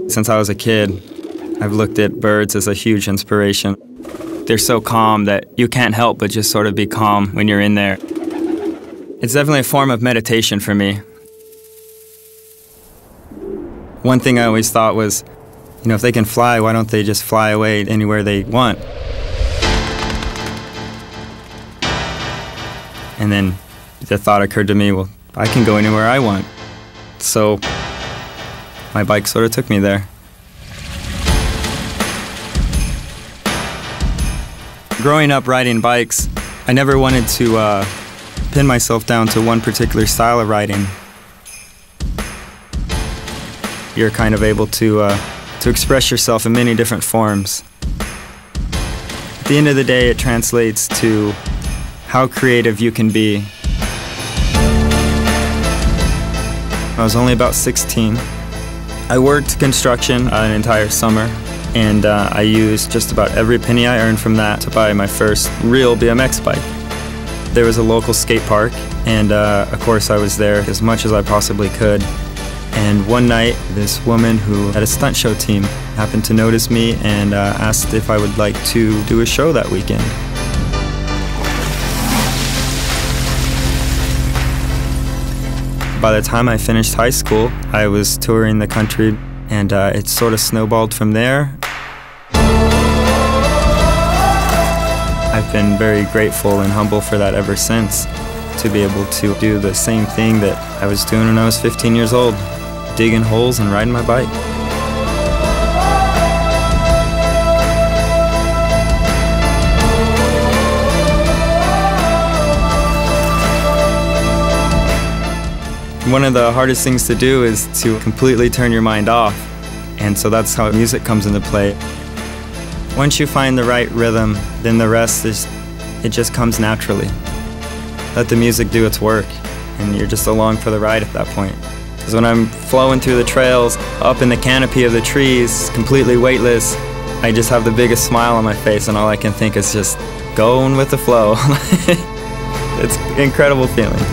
Since I was a kid, I've looked at birds as a huge inspiration. They're so calm that you can't help but just sort of be calm when you're in there. It's definitely a form of meditation for me. One thing I always thought was, if they can fly, why don't they just fly away anywhere they want? And then the thought occurred to me, well, I can go anywhere I want. So my bike sort of took me there. Growing up riding bikes, I never wanted to pin myself down to one particular style of riding. You're kind of able to express yourself in many different forms. At the end of the day, it translates to how creative you can be. I was only about 16. I worked construction an entire summer, and I used just about every penny I earned from that to buy my first real BMX bike. There was a local skate park, and of course I was there as much as I possibly could. And one night, this woman who had a stunt show team happened to notice me and asked if I would like to do a show that weekend. By the time I finished high school, I was touring the country, and it sort of snowballed from there. I've been very grateful and humble for that ever since, to be able to do the same thing that I was doing when I was 15 years old, digging holes and riding my bike. One of the hardest things to do is to completely turn your mind off, and so that's how music comes into play. Once you find the right rhythm, then the rest it just comes naturally. Let the music do its work, and you're just along for the ride at that point. Because when I'm flowing through the trails, up in the canopy of the trees, completely weightless, I just have the biggest smile on my face, and all I can think is just going with the flow. It's an incredible feeling.